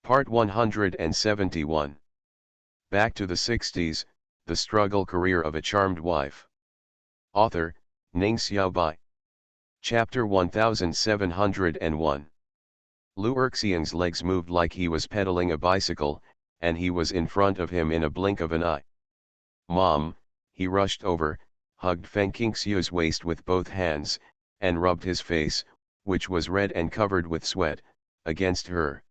Part 171. Back to the 60s, The Struggle Career of a Charmed Wife. Author, Ning Xiaobai. Chapter 1701. Lu Erxian's legs moved like he was pedaling a bicycle, and he was in front of him in a blink of an eye. "Mom," he rushed over, hugged Feng Qingxiu's waist with both hands, and rubbed his face, which was red and covered with sweat, against her.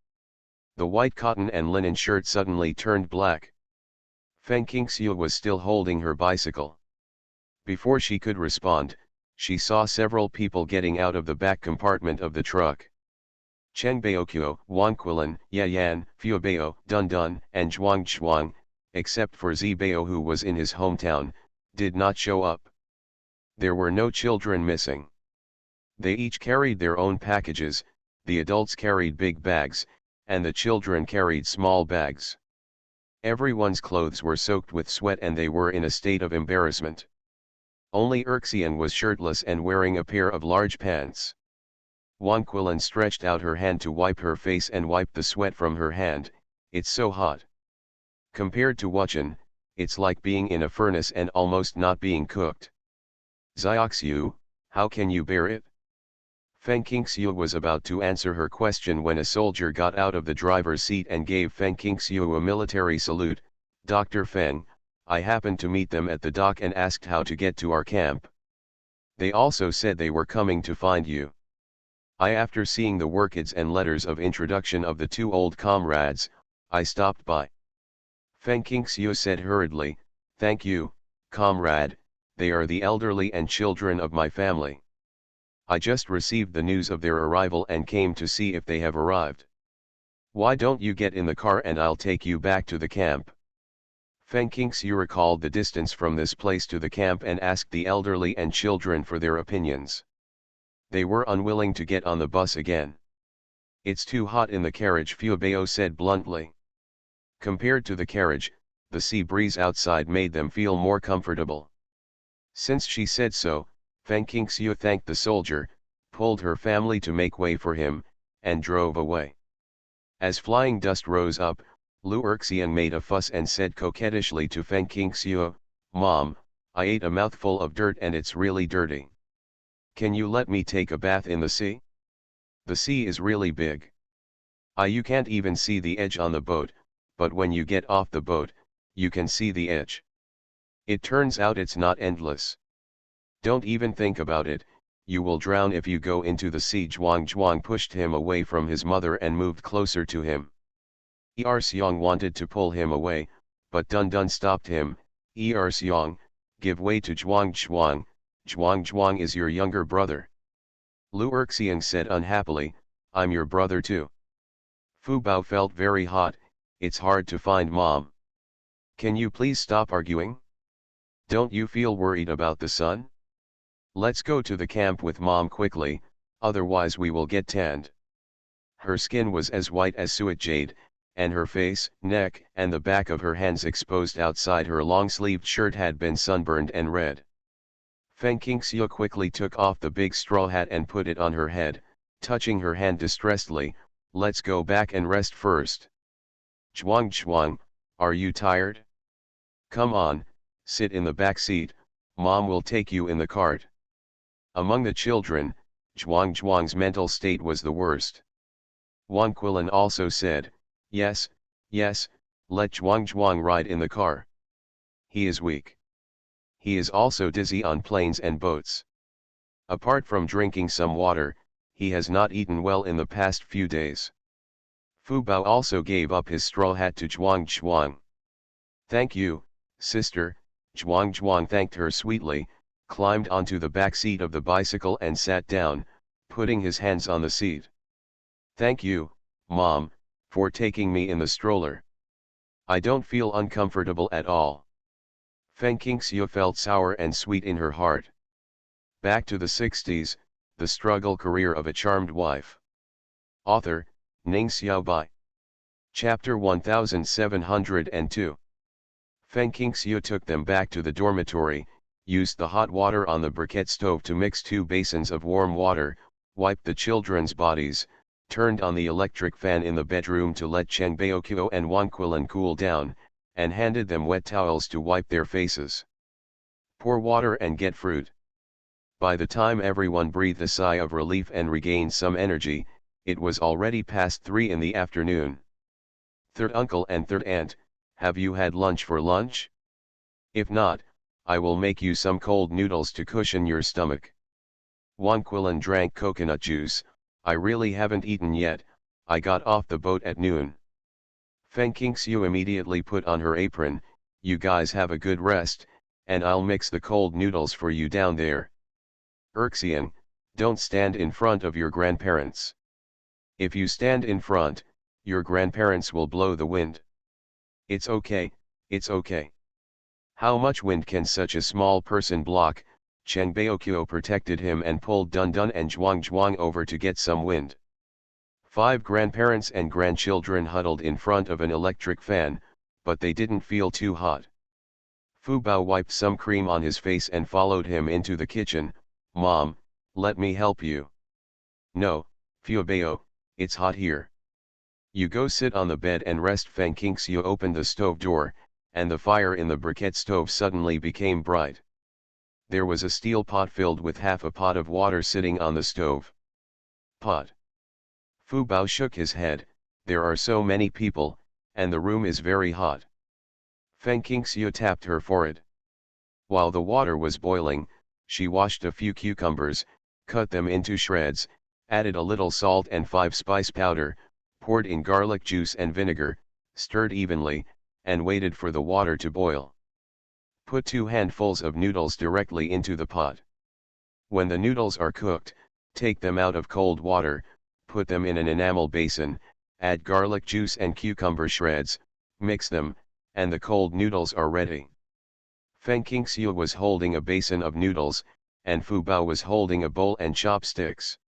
The white cotton and linen shirt suddenly turned black. Feng Qingxiu was still holding her bicycle. Before she could respond, she saw several people getting out of the back compartment of the truck. Cheng Baoqiu, Wang Quilin, Ye Yan, Fu Bao, Dun Dun, and Zhuang Zhuang, except for Zi Bao who was in his hometown, did not show up. There were no children missing. They each carried their own packages, the adults carried big bags, and the children carried small bags. Everyone's clothes were soaked with sweat and they were in a state of embarrassment. Only Erxian was shirtless and wearing a pair of large pants. Wang Quilin stretched out her hand to wipe her face and wiped the sweat from her hand. "It's so hot. Compared to Wuchen, it's like being in a furnace and almost not being cooked. Xiaoxiu, how can you bear it?" Feng Qingxiu was about to answer her question when a soldier got out of the driver's seat and gave Feng Qingxiu a military salute. "Dr. Feng, I happened to meet them at the dock and asked how to get to our camp. They also said they were coming to find you. After seeing the workids and letters of introduction of the two old comrades, I stopped by." Feng Qingxiu said hurriedly, "Thank you, comrade, they are the elderly and children of my family. I just received the news of their arrival and came to see if they have arrived. Why don't you get in the car and I'll take you back to the camp?" Feng Qingxiu recalled the distance from this place to the camp and asked the elderly and children for their opinions. They were unwilling to get on the bus again. "It's too hot in the carriage," Fu Bao said bluntly. Compared to the carriage, the sea breeze outside made them feel more comfortable. Since she said so, Feng Qingxiu thanked the soldier, pulled her family to make way for him, and drove away. As flying dust rose up, Lu Erxian made a fuss and said coquettishly to Feng Qingxiu, "Mom, I ate a mouthful of dirt and it's really dirty. Can you let me take a bath in the sea? The sea is really big. You can't even see the edge on the boat, but when you get off the boat, you can see the edge. It turns out it's not endless. Don't even think about it, you will drown if you go into the sea." Zhuang Zhuang pushed him away from his mother and moved closer to him. Erxiang wanted to pull him away, but Dun Dun stopped him. "Erxiang, give way to Zhuang Zhuang, Zhuang Zhuang is your younger brother." Lu Erxiang said unhappily, "I'm your brother too." Fu Bao felt very hot. "It's hard to find Mom. Can you please stop arguing? Don't you feel worried about the sun? Let's go to the camp with Mom quickly, otherwise we will get tanned." Her skin was as white as suet jade, and her face, neck, and the back of her hands exposed outside her long-sleeved shirt had been sunburned and red. Feng Qingxiu quickly took off the big straw hat and put it on her head, touching her hand distressedly. "Let's go back and rest first. Zhuang Zhuang, are you tired? Come on, sit in the back seat, Mom will take you in the cart." Among the children, Zhuang Zhuang's mental state was the worst. Wang Quilin also said, Yes, let Zhuang Zhuang ride in the car. He is weak. He is also dizzy on planes and boats. Apart from drinking some water, he has not eaten well in the past few days." Fu Bao also gave up his straw hat to Zhuang Zhuang. "Thank you, sister." Zhuang Zhuang thanked her sweetly, climbed onto the back seat of the bicycle and sat down, putting his hands on the seat. "Thank you, Mom, for taking me in the stroller. I don't feel uncomfortable at all." Feng Qingxiu felt sour and sweet in her heart. Back to the 60s, The Struggle Career of a Charmed Wife. Author, Ning Xiaobai. Chapter 1702. Feng Qingxiu took them back to the dormitory, used the hot water on the briquette stove to mix 2 basins of warm water, wiped the children's bodies, turned on the electric fan in the bedroom to let Cheng Baokyo and Wang Quilin cool down, and handed them wet towels to wipe their faces. Pour water and get fruit. By the time everyone breathed a sigh of relief and regained some energy, it was already past 3 in the afternoon. Third uncle and third aunt, have you had lunch for lunch? If not, I will make you some cold noodles to cushion your stomach. Wang Quilin drank coconut juice. I really haven't eaten yet, I got off the boat at noon. Feng Qingxiu immediately put on her apron. You guys have a good rest, and I'll mix the cold noodles for you down there. Erxian, don't stand in front of your grandparents. If you stand in front, your grandparents will blow the wind. It's okay, it's okay. How much wind can such a small person block? Cheng Baokyo protected him and pulled Dun Dun and Zhuang over to get some wind. 5 grandparents and grandchildren huddled in front of an electric fan, but they didn't feel too hot. Fu Bao wiped some cream on his face and followed him into the kitchen. Mom, let me help you. No, Fu Bao, it's hot here. You go sit on the bed and rest. Feng Qingxiu opened the stove door, and the fire in the briquette stove suddenly became bright. There was a steel pot filled with half a pot of water sitting on the stove. Pot. Fu Bao shook his head. There are so many people, and the room is very hot. Feng Qingxiu tapped her forehead. While the water was boiling, she washed a few cucumbers, cut them into shreds, added a little salt and 5 spice powder, poured in garlic juice and vinegar, stirred evenly, and waited for the water to boil. Put 2 handfuls of noodles directly into the pot. When the noodles are cooked, take them out of cold water, put them in an enamel basin, add garlic juice and cucumber shreds, mix them, and the cold noodles are ready. Feng Qingxiu was holding a basin of noodles, and Fu Bao was holding a bowl and chopsticks.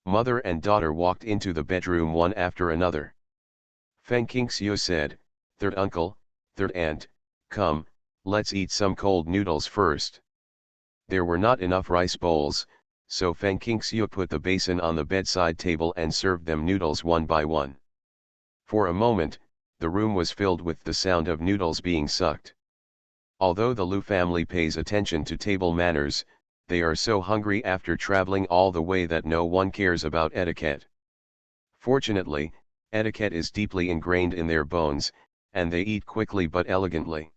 Mother and daughter walked into the bedroom one after another. Feng Qingxiu said, "Third uncle, third aunt, come, let's eat some cold noodles first." There were not enough rice bowls, so Feng Qingxiu put the basin on the bedside table and served them noodles one by one. For a moment, the room was filled with the sound of noodles being sucked. Although the Lu family pays attention to table manners, they are so hungry after traveling all the way that no one cares about etiquette. Fortunately, etiquette is deeply ingrained in their bones, and they eat quickly but elegantly.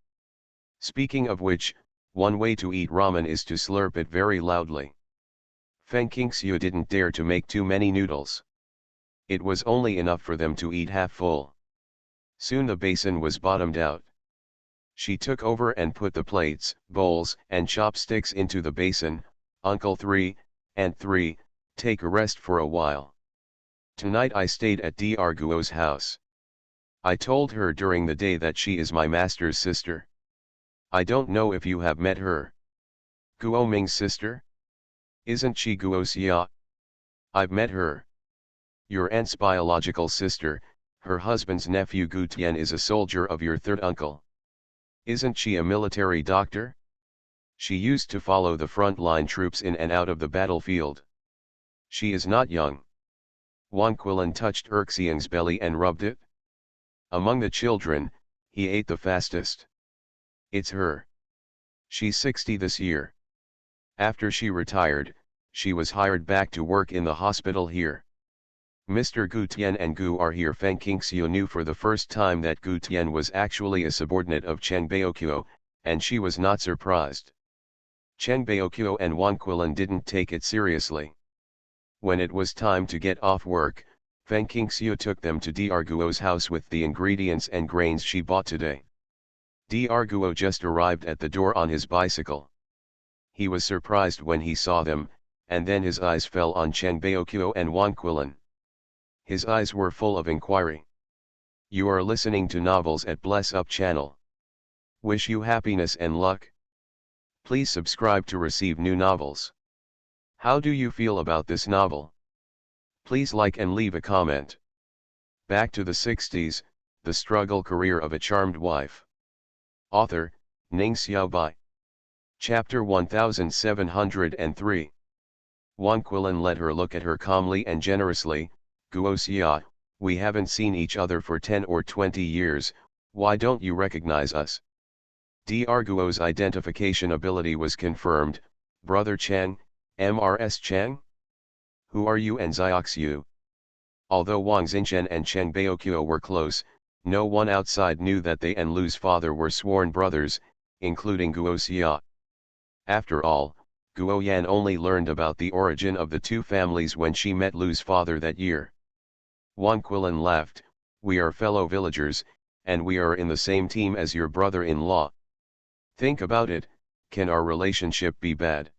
Speaking of which, one way to eat ramen is to slurp it very loudly. Feng Qingxiu didn't dare to make too many noodles. It was only enough for them to eat half full. Soon the basin was bottomed out. She took over and put the plates, bowls, and chopsticks into the basin. Uncle 3, Aunt 3, take a rest for a while. Tonight I stayed at Dr. Guo's house. I told her during the day that she is my master's sister. I don't know if you have met her. Guo Ming's sister? Isn't she Guo Xia? I've met her. Your aunt's biological sister, her husband's nephew Gu Tian is a soldier of your third uncle. Isn't she a military doctor? She used to follow the front-line troops in and out of the battlefield. She is not young. Wang Quilin touched Erxian's belly and rubbed it. Among the children, he ate the fastest. It's her. She's 60 this year. After she retired, she was hired back to work in the hospital here. Mr. Gu Tian and Gu are here. Feng Qingxiu knew for the first time that Gu Tian was actually a subordinate of Cheng Baokyo, and she was not surprised. Cheng Baokyo and Wang Quilin didn't take it seriously. When it was time to get off work, Feng Qingxiu took them to Dr. Guo's house with the ingredients and grains she bought today. Dr. Guo just arrived at the door on his bicycle. He was surprised when he saw them, and then his eyes fell on Cheng Baokyo and Wang Quilin. His eyes were full of inquiry. You are listening to Novels at Bless Up channel. Wish you happiness and luck. Please subscribe to receive new novels. How do you feel about this novel? Please like and leave a comment. Back to the 60s, the struggle career of a charmed wife. Author, Ning Xiaobai. Chapter 1703. Wang Quilin let her look at her calmly and generously. Guo, we haven't seen each other for 10 or 20 years, why don't you recognize us? Dr. Guo's identification ability was confirmed, Brother Chang, MRS Chang? Who are you and Xiaoxiu? Although Wang Xinchen and Cheng Baoqiu were close, no one outside knew that they and Lu's father were sworn brothers, including Guo. After all, Guo Yan only learned about the origin of the two families when she met Lu's father that year. Wang Quilin laughed, we are fellow villagers, and we are in the same team as your brother-in-law. Think about it, can our relationship be bad?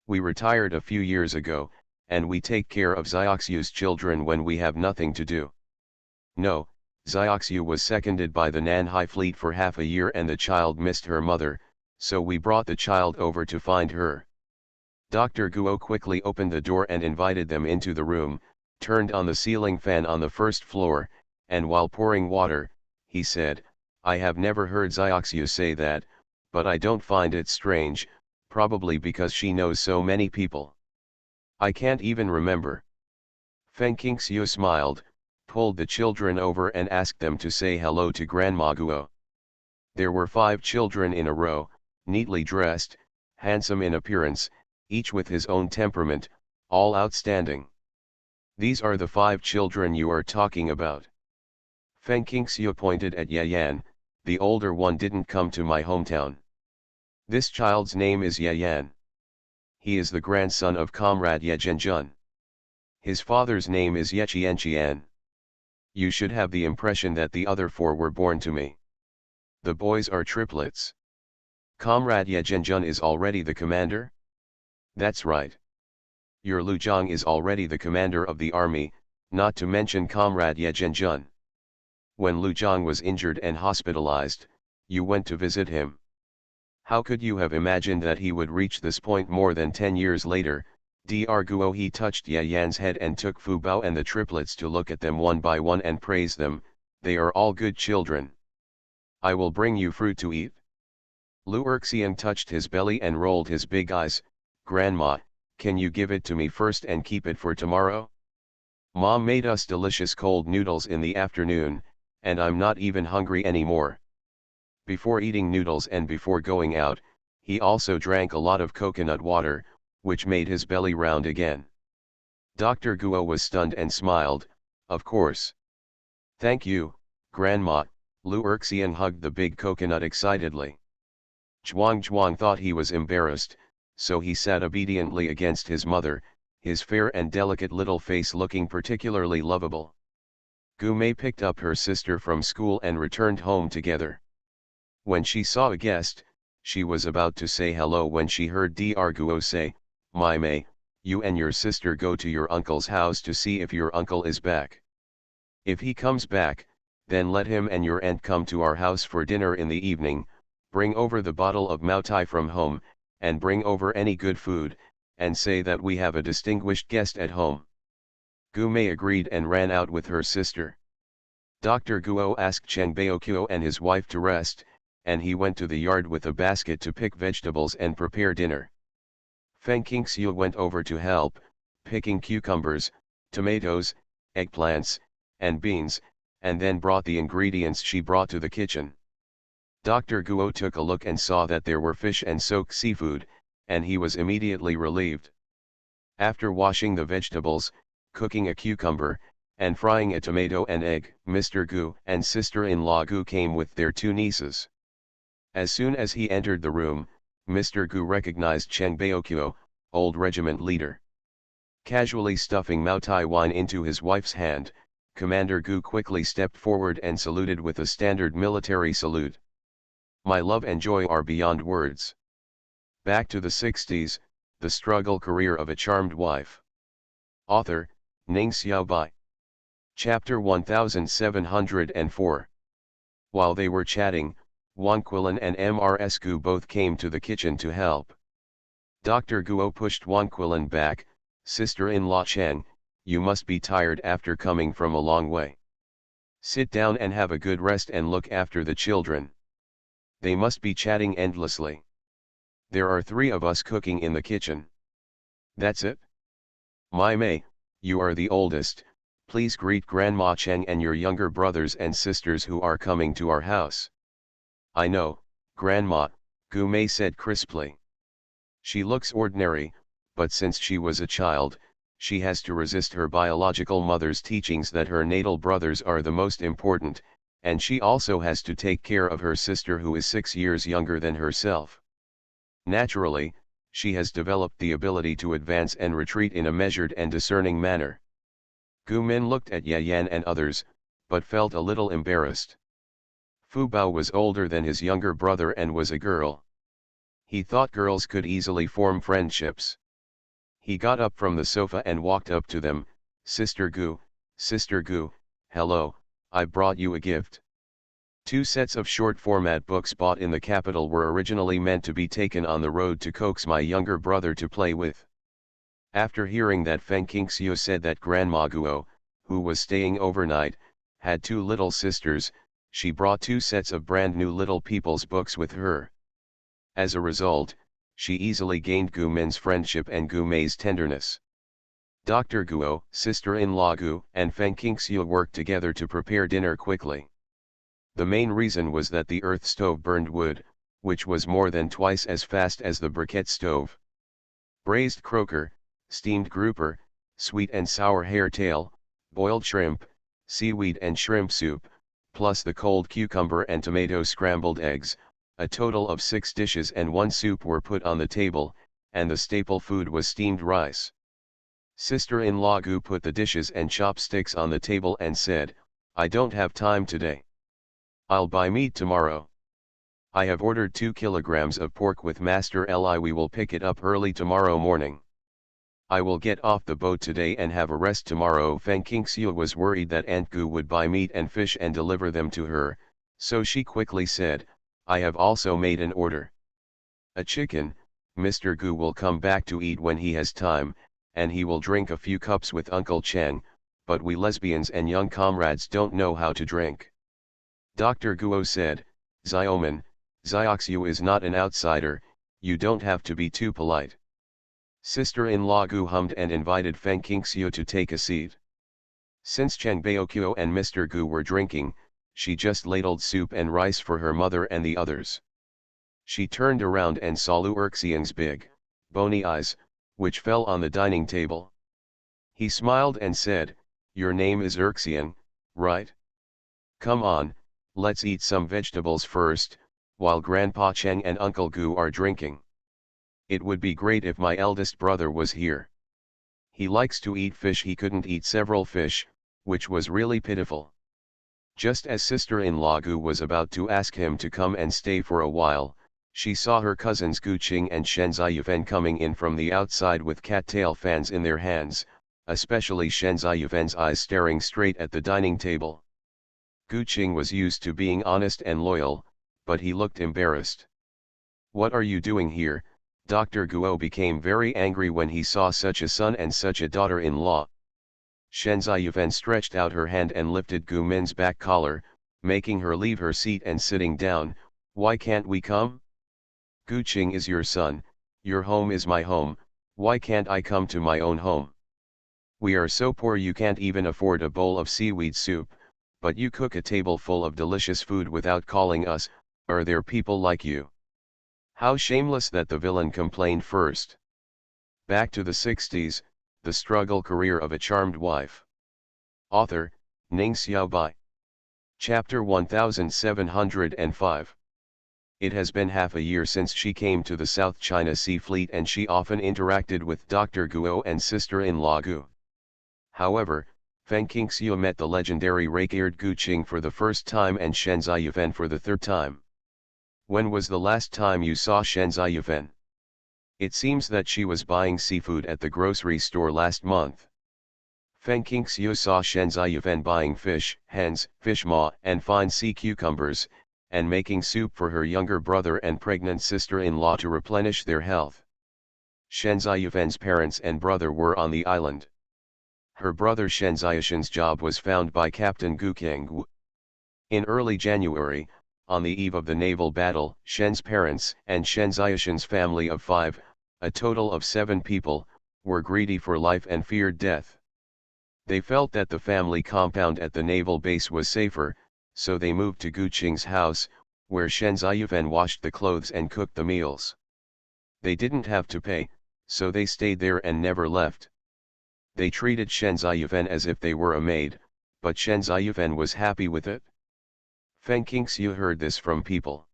We retired a few years ago, and we take care of Xiaoxiu's children when we have nothing to do. No, Xiaoxiu was seconded by the Nanhai fleet for half a year and the child missed her mother, so we brought the child over to find her. Dr. Guo quickly opened the door and invited them into the room, turned on the ceiling fan on the first floor, and while pouring water, he said, I have never heard Xiaoxiu say that, but I don't find it strange, probably because she knows so many people. I can't even remember. Feng Qingxiu smiled, pulled the children over and asked them to say hello to Grandma Guo. There were 5 children in a row, neatly dressed, handsome in appearance, each with his own temperament, all outstanding. These are the 5 children you are talking about. Feng Qingxiu pointed at Yayan, the older one didn't come to my hometown. This child's name is Yayan. He is the grandson of Comrade Ye Zhenjun. His father's name is Ye Qianqian. You should have the impression that the other 4 were born to me. The boys are triplets. Comrade Ye Zhenjun is already the commander? That's right. Your Lu Zhang is already the commander of the army, not to mention Comrade Ye Zhenjun. When Lu Zhang was injured and hospitalized, you went to visit him. How could you have imagined that he would reach this point more than 10 years later? Dr. Guo he touched Yayan's head and took Fu Bao and the triplets to look at them one by one and praise them, they are all good children. I will bring you fruit to eat. Lu Erxian touched his belly and rolled his big eyes, Grandma, can you give it to me first and keep it for tomorrow? Mom made us delicious cold noodles in the afternoon, and I'm not even hungry anymore. Before eating noodles and before going out, he also drank a lot of coconut water, which made his belly round again. Dr. Guo was stunned and smiled, of course. Thank you, Grandma, Lu Erxian hugged the big coconut excitedly. Zhuang thought he was embarrassed, so he sat obediently against his mother, his fair and delicate little face looking particularly lovable. Gu Mei picked up her sister from school and returned home together. When she saw a guest, she was about to say hello when she heard Dr. Guo say, My Mei, you and your sister go to your uncle's house to see if your uncle is back. If he comes back, then let him and your aunt come to our house for dinner in the evening, bring over the bottle of Maotai from home, and bring over any good food, and say that we have a distinguished guest at home. Gu Mei agreed and ran out with her sister. Dr. Guo asked Cheng Baoqiu and his wife to rest, and he went to the yard with a basket to pick vegetables and prepare dinner. Feng Qingxiu went over to help, picking cucumbers, tomatoes, eggplants, and beans, and then brought the ingredients she brought to the kitchen. Dr. Guo took a look and saw that there were fish and soaked seafood, and he was immediately relieved. After washing the vegetables, cooking a cucumber, and frying a tomato and egg, Mr. Gu and sister-in-law Gu came with their 2 nieces. As soon as he entered the room, Mr. Gu recognized Cheng Baoqiu, old regiment leader. Casually stuffing Maotai wine into his wife's hand, Commander Gu quickly stepped forward and saluted with a standard military salute. My love and joy are beyond words. Back to the 60s, the struggle career of a charmed wife. Author, Ning Xiaobai. Chapter 1704. While they were chatting, Wang Quilin and MRS Gu both came to the kitchen to help. Dr. Guo pushed Wang Quilin back, Sister-in-law Cheng, you must be tired after coming from a long way. Sit down and have a good rest and look after the children. They must be chatting endlessly. There are 3 of us cooking in the kitchen. That's it? My Mei, you are the oldest, Please greet Grandma Cheng and your younger brothers and sisters who are coming to our house. I know, Grandma, Gu Mei said crisply. She looks ordinary, but since she was a child, she has to resist her biological mother's teachings that her natal brothers are the most important, and she also has to take care of her sister who is 6 years younger than herself. Naturally, she has developed the ability to advance and retreat in a measured and discerning manner. Gu Min looked at Ye Yan and others, but felt a little embarrassed. Fu Bao was older than his younger brother and was a girl. He thought girls could easily form friendships. He got up from the sofa and walked up to them. Sister Gu, hello, I brought you a gift. 2 sets of short-format books bought in the capital were originally meant to be taken on the road to coax my younger brother to play with. After hearing that, Feng Qingxiu said that Grandma Guo, who was staying overnight, had 2 little sisters. She brought 2 sets of brand new Little People's books with her. As a result, she easily gained Gu Min's friendship and Gu Mei's tenderness. Dr. Guo, sister-in-law Gu, and Feng Qingxiu worked together to prepare dinner quickly. The main reason was that the earth stove burned wood, which was more than twice as fast as the briquette stove. Braised croaker, steamed grouper, sweet and sour hairtail, boiled shrimp, seaweed and shrimp soup, plus the cold cucumber and tomato scrambled eggs, a total of 6 dishes and 1 soup were put on the table, and the staple food was steamed rice. Sister-in-law Gu put the dishes and chopsticks on the table and said, I don't have time today. I'll buy meat tomorrow. I have ordered 2 kilograms of pork with Master Li. We will pick it up early tomorrow morning. I will get off the boat today and have a rest tomorrow. Feng Qingxiu was worried that Aunt Gu would buy meat and fish and deliver them to her, so she quickly said, I have also made an order. A chicken. Mr. Gu will come back to eat when he has time, and he will drink a few cups with Uncle Cheng, but we lesbians and young comrades don't know how to drink. Dr. Guo said, Xiaoman, Xiaoxiu is not an outsider, you don't have to be too polite. Sister-in-law Gu hummed and invited Feng Qingxiu to take a seat. Since Cheng Baoqiu and Mr. Gu were drinking, she just ladled soup and rice for her mother and the others. She turned around and saw Lu Erxian's big, bony eyes, which fell on the dining table. He smiled and said, Your name is Erxian, right? Come on, let's eat some vegetables first, while Grandpa Cheng and Uncle Gu are drinking. It would be great if my eldest brother was here. He likes to eat fish. He couldn't eat several fish, which was really pitiful. Just as sister-in-law Gu was about to ask him to come and stay for a while, she saw her cousins Gu Qing and Shen Ziyufen coming in from the outside with cattail fans in their hands, especially Shen Ziyufen's eyes staring straight at the dining table. Gu Qing was used to being honest and loyal, but he looked embarrassed. What are you doing here? Dr. Guo became very angry when he saw such a son and such a daughter-in-law. Shen Ziyufen stretched out her hand and lifted Gu Min's back collar, making her leave her seat and sitting down. Why can't we come? Gu Qing is your son, your home is my home, why can't I come to my own home? We are so poor you can't even afford a bowl of seaweed soup, but you cook a table full of delicious food without calling us. Are there people like you? How shameless that the villain complained first. Back to the 60s, the struggle career of a charmed wife. Author, Ning Xiaobai. Chapter 1705. It has been half a year since she came to the South China Sea Fleet and she often interacted with Dr. Guo and sister-in-law Gu. However, Feng Qingxiu met the legendary rake-eared Gu Qing for the first time and Shen Ziyufen for the 3rd time. When was the last time you saw Shen Ziyufen? It seems that she was buying seafood at the grocery store last month. Feng Qingxiu saw Shen Ziyufen buying fish, hens, fish maw and fine sea cucumbers, and making soup for her younger brother and pregnant sister-in-law to replenish their health. Shen Ziyufen's parents and brother were on the island. Her brother Shen Ziyushen's job was found by Captain Gu Kangwu. In early January, on the eve of the naval battle, Shen's parents and Shen Ziyushen's family of 5, a total of 7 people, were greedy for life and feared death. They felt that the family compound at the naval base was safer, so they moved to Guqing's house, where Shen Ziyuan washed the clothes and cooked the meals. They didn't have to pay, so they stayed there and never left. They treated Shen Ziyuan as if they were a maid, but Shen Ziyuan was happy with it. Feng Qingxiu heard this from people.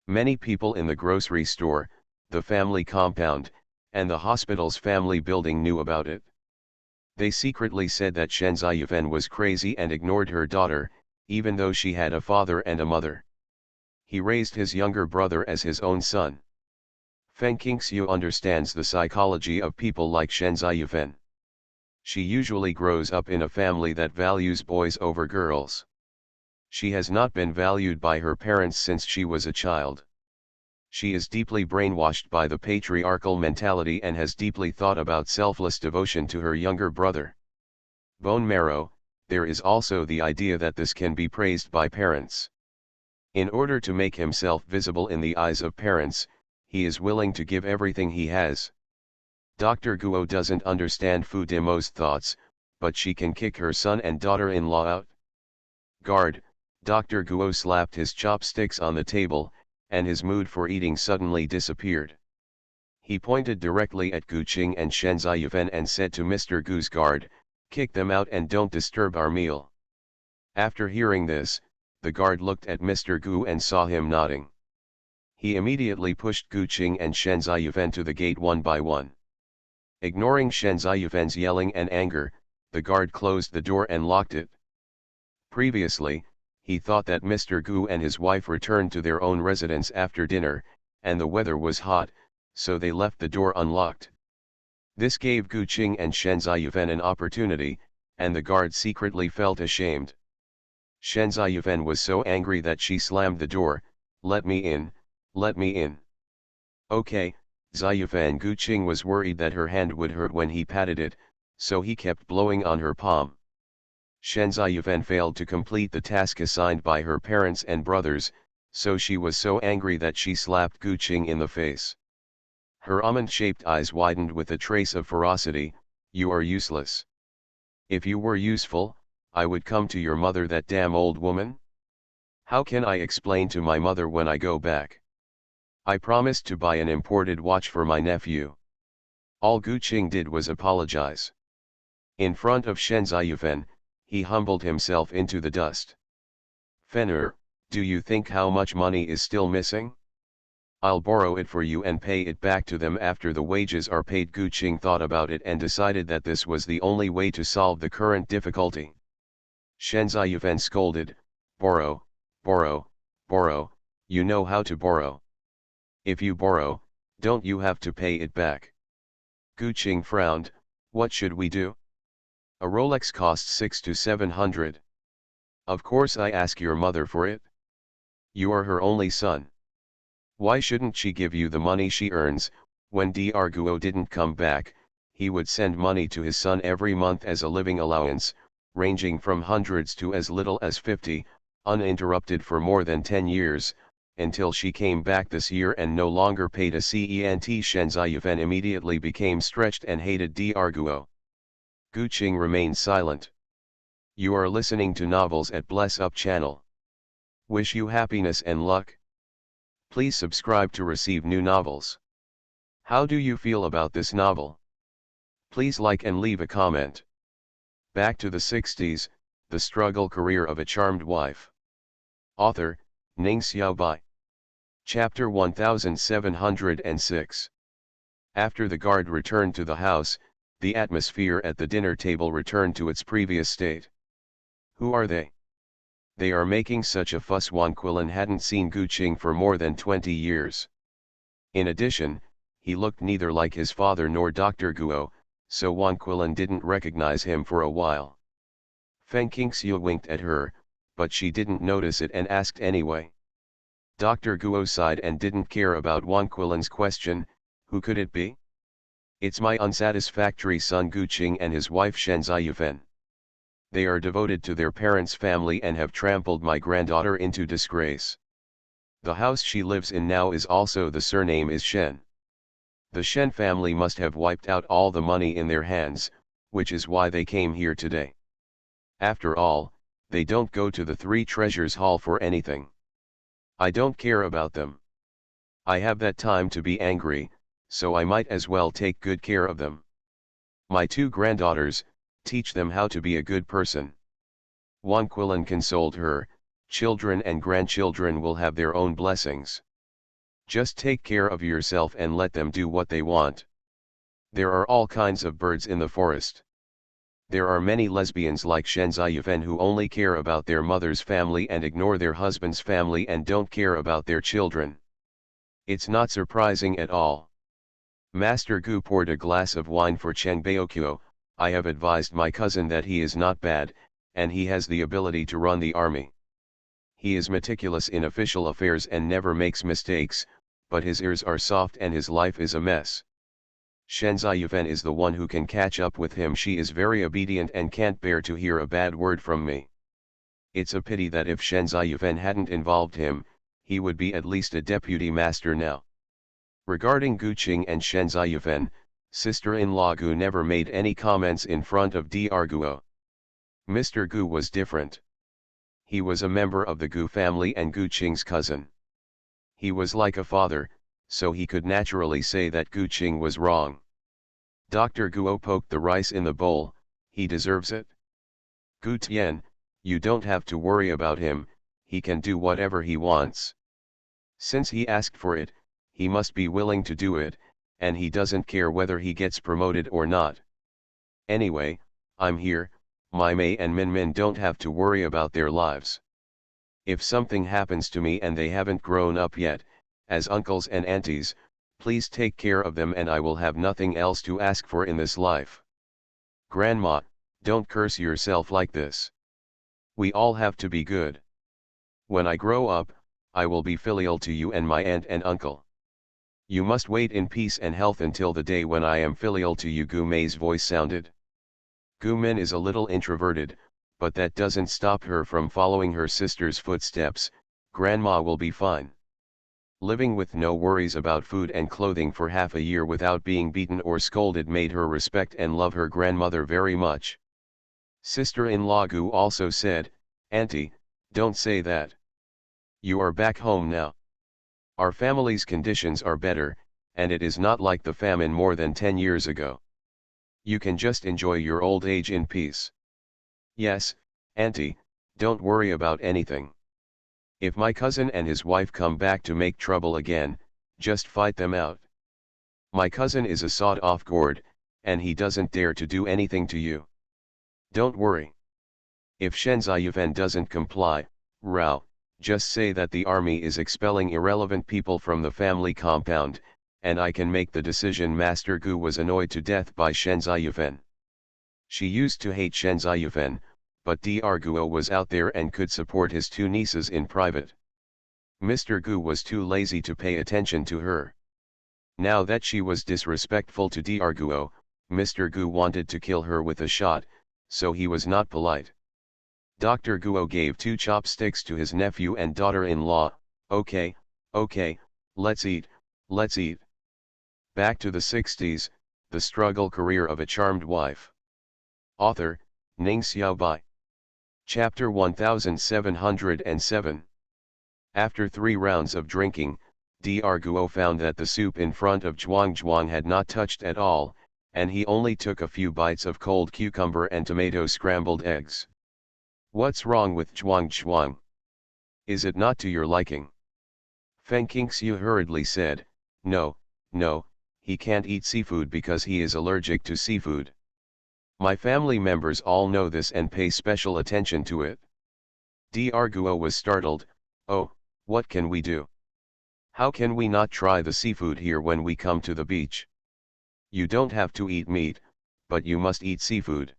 Many people in the grocery store, the family compound, and the hospital's family building knew about it. They secretly said that Shen Ziyuan was crazy and ignored her daughter, even though she had a father and a mother. He raised his younger brother as his own son. Feng Qingxiu understands the psychology of people like Shen Ziyuan. She usually grows up in a family that values boys over girls. She has not been valued by her parents since she was a child. She is deeply brainwashed by the patriarchal mentality and has deeply thought about selfless devotion to her younger brother. Bone marrow, there is also the idea that this can be praised by parents. In order to make himself visible in the eyes of parents, he is willing to give everything he has. Dr. Guo doesn't understand Fu Dimo's thoughts, but she can kick her son and daughter-in-law out. Guard, Dr. Guo slapped his chopsticks on the table, and his mood for eating suddenly disappeared. He pointed directly at Guqing and Shen Ziyuan and said to Mr. Gu's guard, "Kick them out and don't disturb our meal." After hearing this, the guard looked at Mr. Gu and saw him nodding. He immediately pushed Guqing and Shen Ziyuan to the gate one by one. Ignoring Shen Ziyuan's yelling and anger, the guard closed the door and locked it. Previously, he thought that Mr. Gu and his wife returned to their own residence after dinner, and the weather was hot, so they left the door unlocked. This gave Guqing and Shen Ziyuan an opportunity, and the guard secretly felt ashamed. Shen Ziyuan was so angry that she slammed the door. "Let me in, let me in." "Okay, Ziyuan." Guqing was worried that her hand would hurt when he patted it, so he kept blowing on her palm. Shen Ziyuan failed to complete the task assigned by her parents and brothers, so she was so angry that she slapped Guqing in the face. Her almond-shaped eyes widened with a trace of ferocity. "You are useless. If you were useful, I would come to your mother, that damn old woman. How can I explain to my mother when I go back? I promised to buy an imported watch for my nephew." All Guqing did was apologize. In front of Shen Ziyuan, he humbled himself into the dust. "Fenner, do you think how much money is still missing? I'll borrow it for you and pay it back to them after the wages are paid." Guqing thought about it and decided that this was the only way to solve the current difficulty. Shen Ziyuan scolded, "Borrow, borrow, borrow, you know how to borrow. If you borrow, don't you have to pay it back?" Guqing frowned. "What should we do? A Rolex costs 600 to 700. Of course I ask your mother for it. You are her only son. Why shouldn't she give you the money she earns?" When Dr. Guo didn't come back, he would send money to his son every month as a living allowance, ranging from hundreds to as little as 50, uninterrupted for more than 10 years, until she came back this year and no longer paid a cent. Shen Ziyuan immediately became stretched and hated Dr. Guo. Guqing remained silent. You are listening to Novels at Bless Up channel. Wish you happiness and luck. Please subscribe to receive new novels. How do you feel about this novel? Please like and leave a comment. Back to the 60s, The Struggle Career of a Charmed Wife. Author, Ning Xiaobai. Chapter 1706. After the guard returned to the house, the atmosphere at the dinner table returned to its previous state. Who are they? They are making such a fuss. Wan Quillen hadn't seen Guqing for more than 20 years. In addition, he looked neither like his father nor Dr. Guo, so Wan Quillen didn't recognize him for a while. Feng Qingxiu winked at her, but she didn't notice it and asked anyway. Dr. Guo sighed and didn't care about Wan Quillen's question. Who could it be? It's my unsatisfactory son Guqing and his wife Shen Ziyuan. They are devoted to their parents' family and have trampled my granddaughter into disgrace. The house she lives in now is also the surname is Shen. The Shen family must have wiped out all the money in their hands. which is why they came here today. After all, they don't go to the Three Treasures Hall for anything. I don't care about them. I have that time to be angry, so I might as well take good care of them. My two granddaughters, teach them how to be a good person. Wanquilin consoled her, children and grandchildren will have their own blessings. Just take care of yourself and let them do what they want. There are all kinds of birds in the forest. There are many lesbians like Shenzayufen who only care about their mother's family and ignore their husband's family and don't care about their children. It's not surprising at all. Master Gu poured a glass of wine for Cheng Baokyo. I have advised my cousin that he is not bad, and he has the ability to run the army. He is meticulous in official affairs and never makes mistakes, but his ears are soft and his life is a mess. Shenzayufen is the one who can catch up with him. She is very obedient and can't bear to hear a bad word from me. It's a pity that if Shenzayufen hadn't involved him, he would be at least a deputy master now. Regarding Gu Qing and Shenzayufen, sister-in-law Gu never made any comments in front of Dr. Guo. Mr. Gu was different. He was a member of the Gu family and Gu Qing's cousin. He was like a father, so he could naturally say that Gu Qing was wrong. Dr. Guo poked the rice in the bowl. He deserves it. Gu Tian, you don't have to worry about him, he can do whatever he wants. Since he asked for it, he must be willing to do it, and he doesn't care whether he gets promoted or not. Anyway, I'm here, Mai Mei and Min Min don't have to worry about their lives. If something happens to me and they haven't grown up yet, as uncles and aunties, please take care of them and I will have nothing else to ask for in this life. Grandma, don't curse yourself like this. We all have to be good. When I grow up, I will be filial to you and my aunt and uncle. You must wait in peace and health until the day when I am filial to you. Gu Mei's voice sounded. Gu Min is a little introverted, but that doesn't stop her from following her sister's footsteps. Grandma will be fine. Living with no worries about food and clothing for half a year without being beaten or scolded made her respect and love her grandmother very much. Sister-in-law Gu also said, Auntie, don't say that. You are back home now. Our family's conditions are better, and it is not like the famine more than 10 years ago. You can just enjoy your old age in peace. Yes, Auntie, don't worry about anything. If my cousin and his wife come back to make trouble again, just fight them out. My cousin is a sawed-off gourd, and he doesn't dare to do anything to you. Don't worry. If Shenzayufen doesn't comply, Rao, just say that the army is expelling irrelevant people from the family compound, and I can make the decision. Master Gu was annoyed to death by Shenzayufen. She used to hate Shenzayufen, but Dr. Guo was out there and could support his two nieces in private. Mr. Gu was too lazy to pay attention to her. Now that she was disrespectful to Dr. Guo, Mr. Gu wanted to kill her with a shot, so he was not polite. Dr. Guo gave 2 chopsticks to his nephew and daughter-in-law. Okay, let's eat, let's eat. Back to the 60s, the struggle career of a charmed wife. Author, Ning Xiaobai. Chapter 1707. After 3 rounds of drinking, Dr. Guo found that the soup in front of Zhuang had not touched at all, and he only took a few bites of cold cucumber and tomato scrambled eggs. What's wrong with Zhuang? Is it not to your liking? Feng Qingxiu hurriedly said, No, he can't eat seafood because he is allergic to seafood. My family members all know this and pay special attention to it. Dr. Guo was startled. Oh, what can we do? How can we not try the seafood here when we come to the beach? You don't have to eat meat, but you must eat seafood.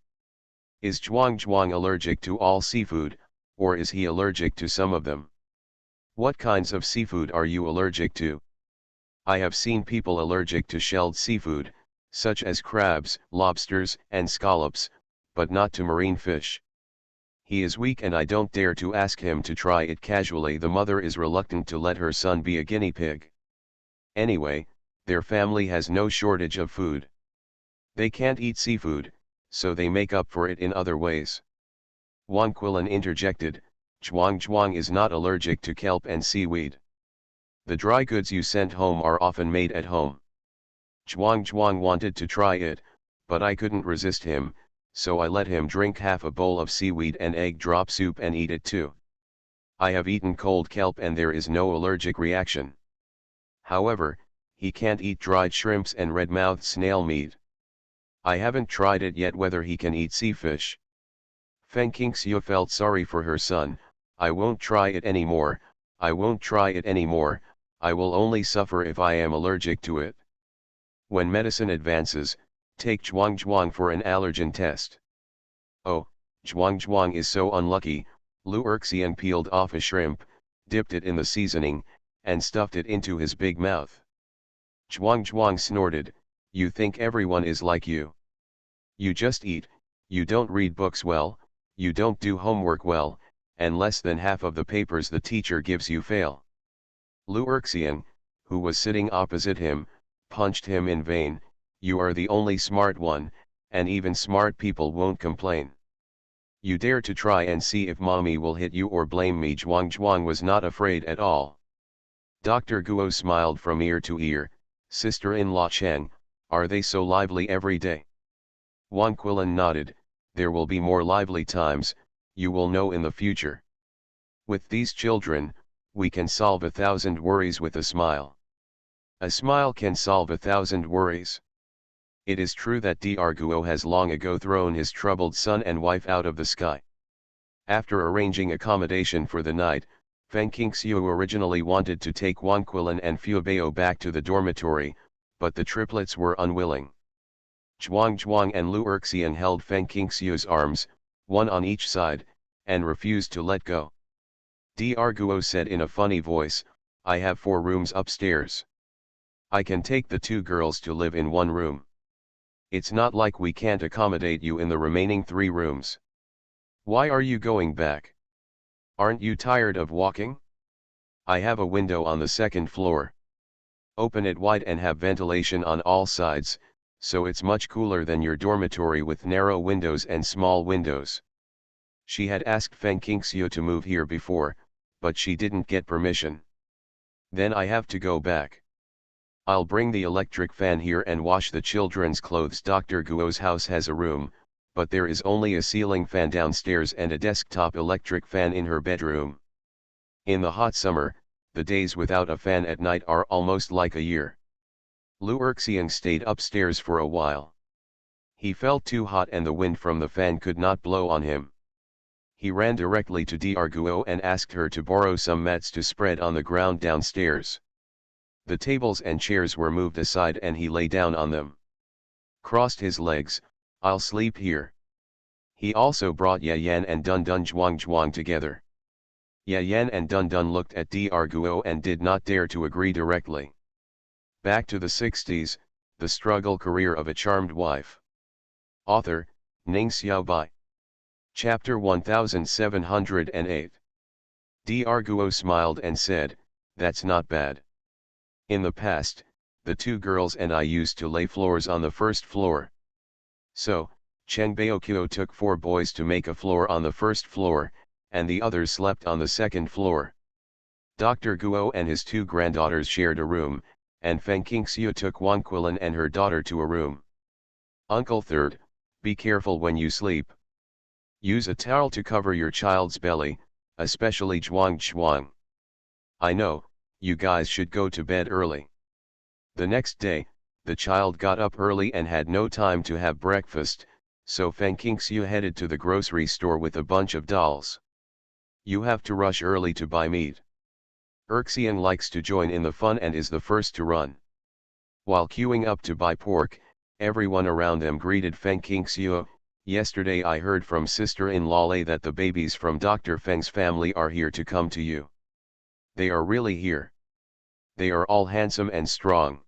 Is Zhuang allergic to all seafood, or is he allergic to some of them? What kinds of seafood are you allergic to? I have seen people allergic to shelled seafood, such as crabs, lobsters, and scallops, but not to marine fish. He is weak and I don't dare to ask him to try it casually. The mother is reluctant to let her son be a guinea pig. Anyway, their family has no shortage of food. They can't eat seafood, so they make up for it in other ways. Wang Quilin interjected, Zhuang is not allergic to kelp and seaweed. The dry goods you sent home are often made at home. Zhuang wanted to try it, but I couldn't resist him, so I let him drink half a bowl of seaweed and egg drop soup and eat it too. I have eaten cold kelp and there is no allergic reaction. However, he can't eat dried shrimps and red-mouthed snail meat. I haven't tried it yet whether he can eat seafish. Feng Qingxiu felt sorry for her son. I won't try it anymore, I won't try it anymore, I will only suffer if I am allergic to it. When medicine advances, take Zhuang for an allergen test. Oh, Zhuang is so unlucky. Lu Erxian peeled off a shrimp, dipped it in the seasoning, and stuffed it into his big mouth. Zhuang snorted, you think everyone is like you. You just eat, you don't read books well, you don't do homework well, and less than half of the papers the teacher gives you fail. Lu Erxian, who was sitting opposite him, punched him in vain, you are the only smart one, and even smart people won't complain. You dare to try and see if mommy will hit you or blame me. Zhuang was not afraid at all. Dr. Guo smiled from ear to ear, sister-in-law Cheng, are they so lively every day? Wang Quilin nodded, there will be more lively times, you will know in the future. With these children, we can solve 1,000 worries with a smile. A smile can solve 1,000 worries. It is true that Dr. Guo has long ago thrown his troubled son and wife out of the sky. After arranging accommodation for the night, Feng Qingxiu originally wanted to take Wang Quilin and Fu Bao back to the dormitory, but the triplets were unwilling. Zhuang and Lu Erxian held Feng Qingxiu's arms, one on each side, and refused to let go. Dr. Guo said in a funny voice, I have 4 rooms upstairs. I can take the 2 girls to live in one room. It's not like we can't accommodate you in the remaining 3 rooms. Why are you going back? Aren't you tired of walking? I have a window on the 2nd floor. Open it wide and have ventilation on all sides, so it's much cooler than your dormitory with narrow windows and small windows. She had asked Feng Qingxiu to move here before, but she didn't get permission. Then I have to go back. I'll bring the electric fan here and wash the children's clothes. Dr. Guo's house has a room, but there is only a ceiling fan downstairs and a desktop electric fan in her bedroom. In the hot summer, the days without a fan at night are almost like a year. Lu Erxian stayed upstairs for a while. He felt too hot and the wind from the fan could not blow on him. He ran directly to Dr. Guo and asked her to borrow some mats to spread on the ground downstairs. The tables and chairs were moved aside and he lay down on them. Crossed his legs, I'll sleep here. He also brought Yan and Dun Zhuang together. Yan and Dun looked at Dr. Guo and did not dare to agree directly. Back to the 60s, the struggle career of a charmed wife. Author, Ning Xiaobai. Chapter 1708. Dr. Guo smiled and said, that's not bad. In the past, the 2 girls and I used to lay floors on the 1st floor. So, Cheng Baoqiu took 4 boys to make a floor on the 1st floor, and the others slept on the 2nd floor. Dr. Guo and his 2 granddaughters shared a room, and Feng Qingxiu took Wang Quilin and her daughter to a room. Uncle Third, be careful when you sleep. Use a towel to cover your child's belly, especially Zhuang. I know, you guys should go to bed early. The next day, the child got up early and had no time to have breakfast, so Feng Qingxiu headed to the grocery store with a bunch of dolls. You have to rush early to buy meat. Erxian likes to join in the fun and is the first to run. While queuing up to buy pork, everyone around them greeted Feng Qingxiu. Yesterday I heard from sister-in-law Lei that the babies from Dr. Feng's family are here to come to you. They are really here. They are all handsome and strong.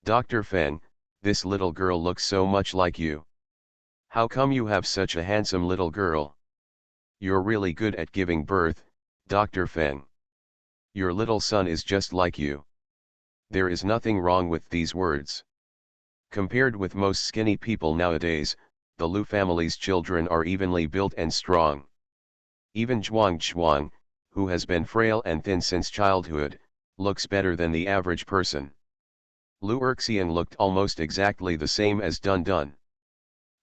Dr. Feng, this little girl looks so much like you. How come you have such a handsome little girl? You're really good at giving birth, Dr. Feng. Your little son is just like you. There is nothing wrong with these words. Compared with most skinny people nowadays, the Lu family's children are evenly built and strong. Even Zhuang, who has been frail and thin since childhood, looks better than the average person. Lu Erxian looked almost exactly the same as Dun Dun.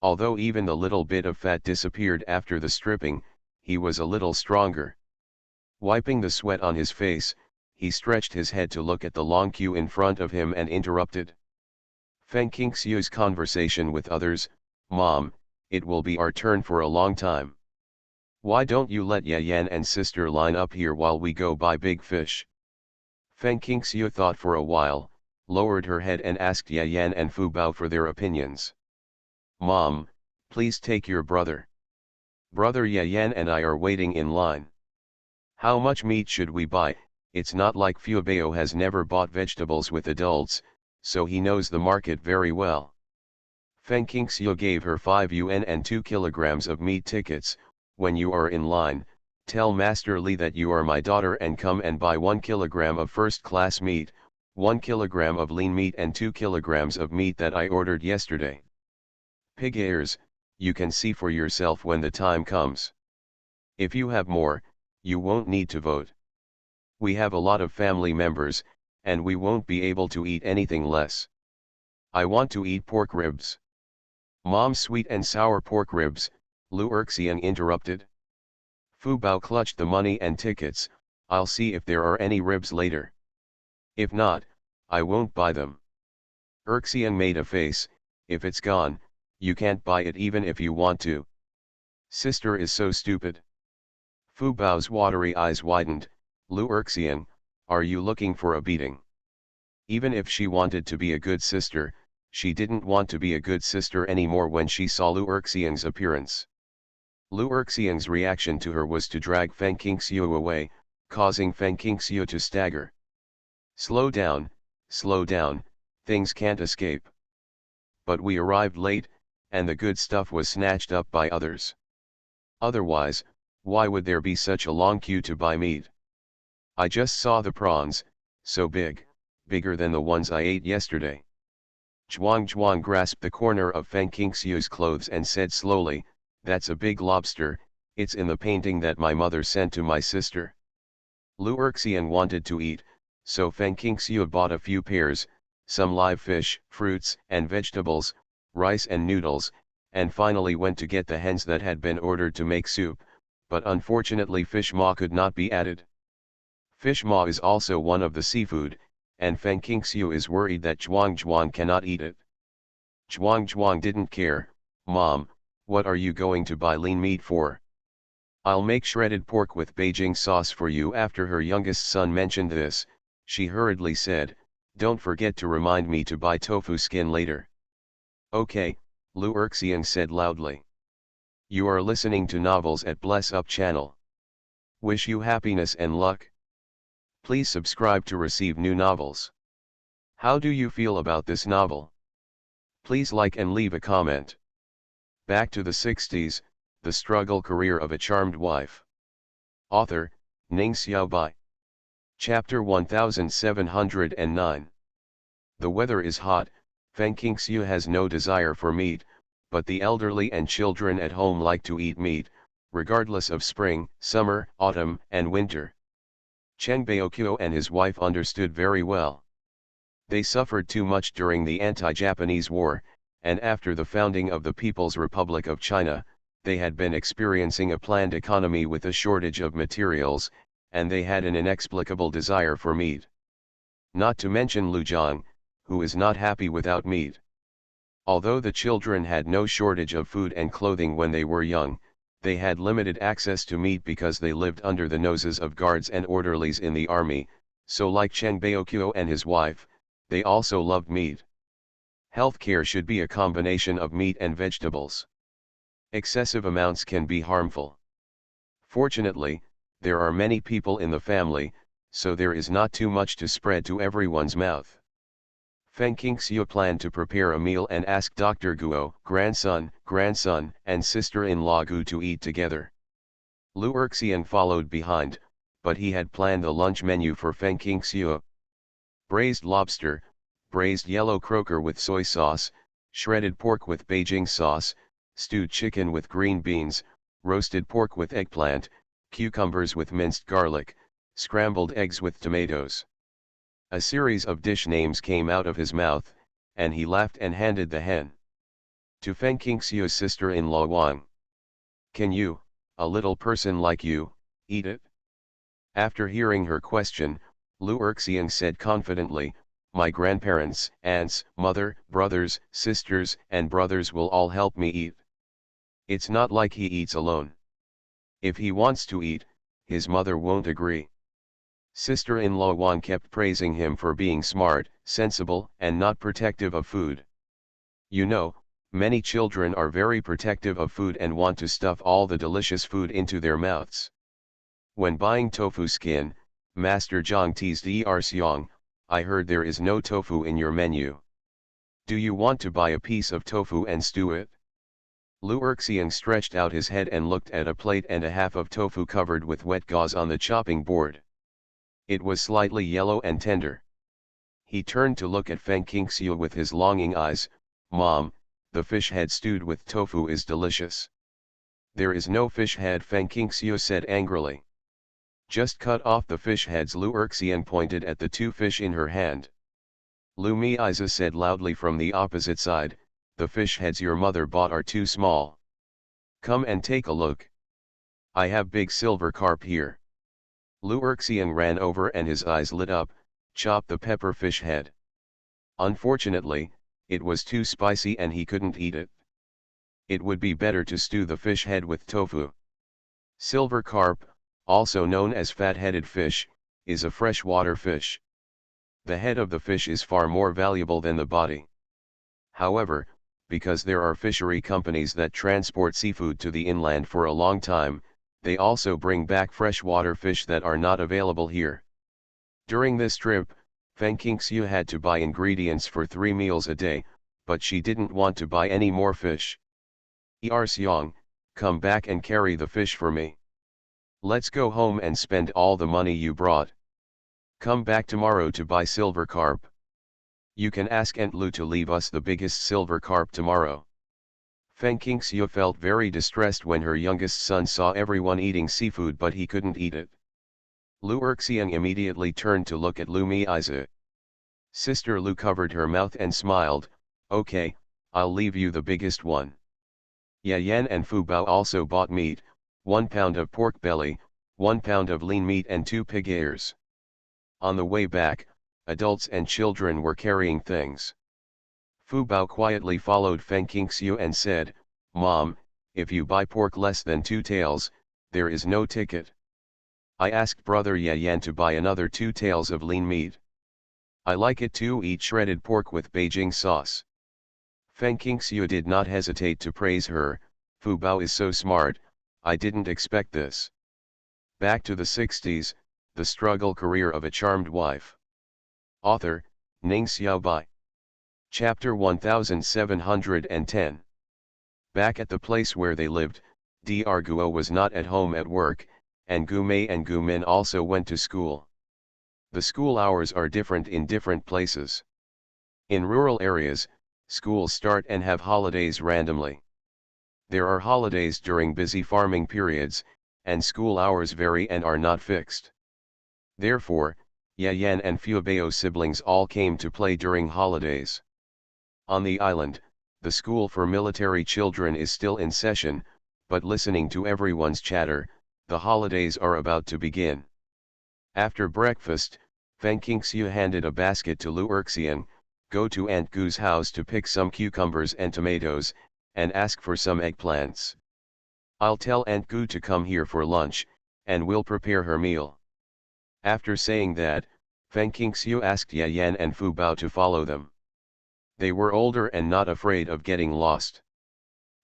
Although even the little bit of fat disappeared after the stripping, he was a little stronger. Wiping the sweat on his face, he stretched his head to look at the long queue in front of him and interrupted Feng Qingxiu's conversation with others. "Mom, it will be our turn for a long time. Why don't you let Yayan and sister line up here while we go buy big fish?" Feng Qingxiu thought for a while, lowered her head and asked Yayan and Fu Bao for their opinions. "Mom, please take your brother. Brother Yayan and I are waiting in line. How much meat should we buy? It's not like Fu Bao has never bought vegetables with adults, so he knows the market very well." Feng Qingxiu gave her 5 yuan and 2 kilograms of meat tickets. "When you are in line, tell Master Li that you are my daughter and come and buy 1 kilogram of first-class meat, 1 kilogram of lean meat and 2 kilograms of meat that I ordered yesterday. Pig ears, you can see for yourself when the time comes. If you have more, you won't need to vote. We have a lot of family members, and we won't be able to eat anything less. I want to eat pork ribs." "Mom's sweet and sour pork ribs," Lu Erxian interrupted. Fu Bao clutched the money and tickets. "I'll see if there are any ribs later. If not, I won't buy them." Erxian made a face. "If it's gone, you can't buy it even if you want to. Sister is so stupid." Fu Bao's watery eyes widened. "Lu Erxian, are you looking for a beating?" Even if she wanted to be a good sister, she didn't want to be a good sister anymore when she saw Lu Erxian's appearance. Lu Erxian's reaction to her was to drag Feng Qingxiu away, causing Feng Qingxiu to stagger. Slow down, things can't escape." "But we arrived late, and the good stuff was snatched up by others. Otherwise, why would there be such a long queue to buy meat? I just saw the prawns, so big, bigger than the ones I ate yesterday." Zhuang grasped the corner of Feng Qingxiu's clothes and said slowly, "That's a big lobster, it's in the painting that my mother sent to my sister." Lu Erxian wanted to eat, so Feng Qingxiu bought a few pears, some live fish, fruits and vegetables, rice and noodles, and finally went to get the hens that had been ordered to make soup, but unfortunately fish maw could not be added. Fish maw is also one of the seafood, and Feng Qingxiu is worried that Zhuang cannot eat it. Zhuang didn't care. "Mom, what are you going to buy lean meat for?" "I'll make shredded pork with Beijing sauce for you." After her youngest son mentioned this, she hurriedly said, "Don't forget to remind me to buy tofu skin later." "Okay," Lu Erxian said loudly. You are listening to novels at Bless Up channel. Wish you happiness and luck. Please subscribe to receive new novels. How do you feel about this novel? Please like and leave a comment. Back to the 60s, the struggle career of a charmed wife. Author, Ning Xiaobai. Chapter 1709. The weather is hot, Feng Qingxiu has no desire for meat, but the elderly and children at home like to eat meat, regardless of spring, summer, autumn, and winter. Cheng Baoqiu and his wife understood very well. They suffered too much during the anti-Japanese war, and after the founding of the People's Republic of China, they had been experiencing a planned economy with a shortage of materials, and they had an inexplicable desire for meat. Not to mention Lu Zhang, who is not happy without meat. Although the children had no shortage of food and clothing when they were young, they had limited access to meat because they lived under the noses of guards and orderlies in the army, so like Cheng Baoqiu and his wife, they also loved meat. Healthcare should be a combination of meat and vegetables. Excessive amounts can be harmful. Fortunately, there are many people in the family, so there is not too much to spread to everyone's mouth. Feng Qingxiu planned to prepare a meal and asked Dr. Guo, grandson, and sister-in-law Gu to eat together. Lu Erxian followed behind, but he had planned the lunch menu for Feng Qingxiu. Braised lobster, braised yellow croaker with soy sauce, shredded pork with Beijing sauce, stewed chicken with green beans, roasted pork with eggplant, cucumbers with minced garlic, scrambled eggs with tomatoes. A series of dish names came out of his mouth, and he laughed and handed the hen to Feng Qingxiu's sister-in-law Wang. Can you, a little person like you, eat it? After hearing her question, Lu Erxiang said confidently, my grandparents, aunts, mother, brothers, sisters, and brothers will all help me eat. It's not like he eats alone. If he wants to eat, his mother won't agree. Sister-in-law Wang kept praising him for being smart, sensible, and not protective of food. You know, many children are very protective of food and want to stuff all the delicious food into their mouths. When buying tofu skin, Master Zhang teased Er Xiang, I heard there is no tofu in your menu. Do you want to buy a piece of tofu and stew it? Lu Erxiang stretched out his head and looked at a plate and a half of tofu covered with wet gauze on the chopping board. It was slightly yellow and tender. He turned to look at Feng Qingxiu with his longing eyes. Mom, the fish head stewed with tofu is delicious. There is no fish head, Feng Qingxiu said angrily. Just cut off the fish heads. Lu Erxiang pointed at the two fish in her hand. Lu Miiza said loudly from the opposite side, the fish heads your mother bought are too small. Come and take a look. I have big silver carp here. Lu Erxiang ran over and his eyes lit up. Chop the pepper fish head. Unfortunately, it was too spicy and he couldn't eat it. It would be better to stew the fish head with tofu. Silver carp, also known as fat-headed fish, is a freshwater fish. The head of the fish is far more valuable than the body. However, because there are fishery companies that transport seafood to the inland for a long time, they also bring back freshwater fish that are not available here. During this trip, Feng Qingxiu had to buy ingredients for 3 meals a day, but she didn't want to buy any more fish. Er Xiang, come back and carry the fish for me. Let's go home and spend all the money you brought. Come back tomorrow to buy silver carp. You can ask Aunt Lu to leave us the biggest silver carp tomorrow. Feng Qingxiu felt very distressed when her youngest son saw everyone eating seafood but he couldn't eat it. Lu Erxiang immediately turned to look at Lu Miiza. Sister Lu covered her mouth and smiled, okay, I'll leave you the biggest one. Yan and Fu Bao also bought meat, 1 pound of pork belly, 1 pound of lean meat and 2 pig ears. On the way back, adults and children were carrying things. Fu Bao quietly followed Feng Qingxiu and said, Mom, if you buy pork less than 2 taels, there is no ticket. I asked brother Yan to buy another 2 taels of lean meat. I like it to eat shredded pork with Beijing sauce. Feng Qingxiu did not hesitate to praise her, Fu Bao is so smart, I didn't expect this. Back to the 60s, the struggle career of a charmed wife. Author, Ning Xiaobai. Chapter 1710. Back at the place where they lived, Dr. Guo was not at home at work, and Gu Mei and Gu Min also went to school. The school hours are different in different places. In rural areas, schools start and have holidays randomly. There are holidays during busy farming periods, and school hours vary and are not fixed. Therefore, Yan and Fu Bao siblings all came to play during holidays. On the island, the school for military children is still in session, but listening to everyone's chatter, the holidays are about to begin. After breakfast, Feng Qingxiu handed a basket to Lu Erxiang, go to Aunt Gu's house to pick some cucumbers and tomatoes, and ask for some eggplants. I'll tell Aunt Gu to come here for lunch, and we'll prepare her meal. After saying that, Feng Qingxiu asked Yan and Fu Bao to follow them. They were older and not afraid of getting lost.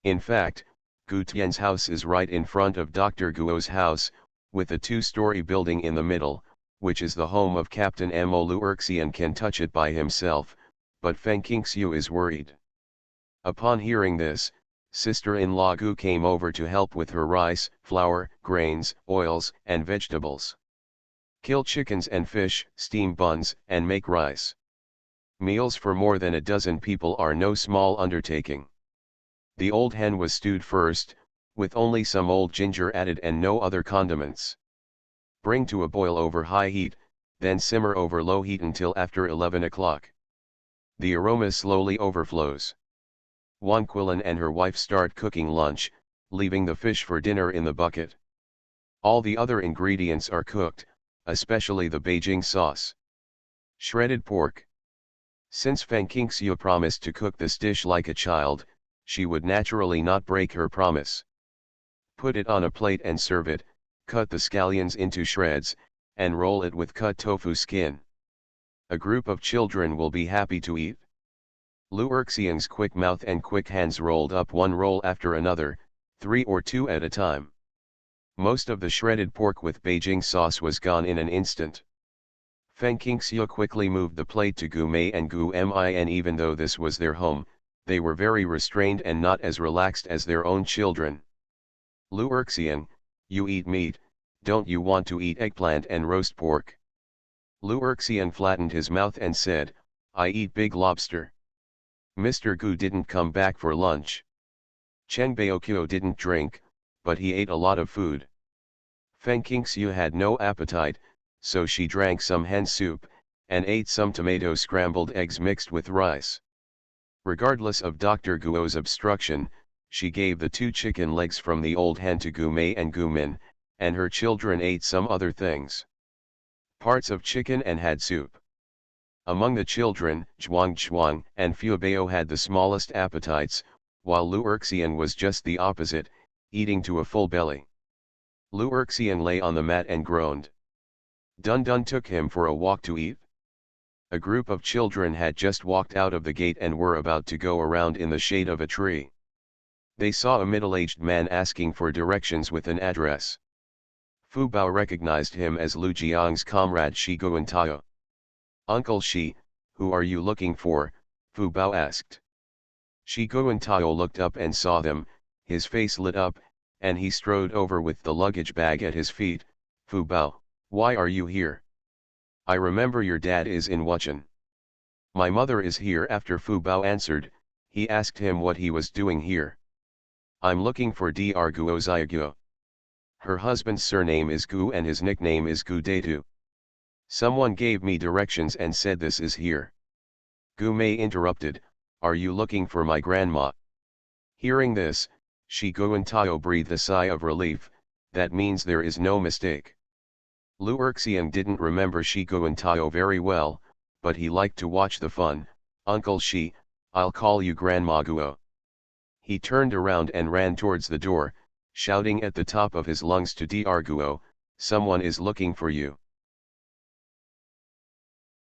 In fact, Gu Tian's house is right in front of Dr. Guo's house, with a 2-story building in the middle, which is the home of Captain Mo. Lu Erxiang can touch it by himself, but Feng Qingxiu is worried. Upon hearing this, sister-in-law Gu came over to help with her rice, flour, grains, oils, and vegetables. Kill chickens and fish, steam buns, and make rice. Meals for more than a dozen people are no small undertaking. The old hen was stewed first, with only some old ginger added and no other condiments. Bring to a boil over high heat, then simmer over low heat until after 11 o'clock. The aroma slowly overflows. Juan Quillen and her wife start cooking lunch, leaving the fish for dinner in the bucket. All the other ingredients are cooked, especially the Beijing sauce. Shredded pork. Since Feng Qingxiu promised to cook this dish like a child, she would naturally not break her promise. Put it on a plate and serve it, cut the scallions into shreds, and roll it with cut tofu skin. A group of children will be happy to eat. Lu Erxian's quick mouth and quick hands rolled up one roll after another, 3 or 2 at a time. Most of the shredded pork with Beijing sauce was gone in an instant. Feng Qingxiu quickly moved the plate to Gu Mei and Gu Mi, and even though this was their home, they were very restrained and not as relaxed as their own children. Lu Erxian, you eat meat, don't you want to eat eggplant and roast pork? Lu Erxian flattened his mouth and said, I eat big lobster. Mr. Gu didn't come back for lunch. Cheng Baoqiu didn't drink, but he ate a lot of food. Feng Qingxiu had no appetite, so she drank some hen soup, and ate some tomato scrambled eggs mixed with rice. Regardless of Dr. Guo's obstruction, she gave the 2 chicken legs from the old hen to Gu Mei and Gu Min, and her children ate some other things. Parts of chicken and had soup. Among the children, Zhuang and Fu Bao had the smallest appetites, while Lu Erxian was just the opposite, eating to a full belly. Lu Erxian lay on the mat and groaned. Dun Dun took him for a walk to eat. A group of children had just walked out of the gate and were about to go around in the shade of a tree. They saw a middle-aged man asking for directions with an address. Fu Bao recognized him as Lu Jiang's comrade Shi Guantao. Uncle Shi, who are you looking for? Fu Bao asked. Shi Guantao looked up and saw them, his face lit up, and he strode over with the luggage bag at his feet. Fu Bao, why are you here? I remember your dad is in Wuchen. My mother is here. After Fu Bao answered, he asked him what he was doing here. I'm looking for Dr. Guo Xiaoguo. Her husband's surname is Gu and his nickname is Gu Deitu. Someone gave me directions and said this is here. Gu Mei interrupted, are you looking for my grandma? Hearing this, Shi Guantao breathed a sigh of relief, that means there is no mistake. Lu Erxian didn't remember Shi Guantao very well, but he liked to watch the fun. Uncle Shi, I'll call you Grandma Guo. He turned around and ran towards the door, shouting at the top of his lungs to Dr. Guo, someone is looking for you.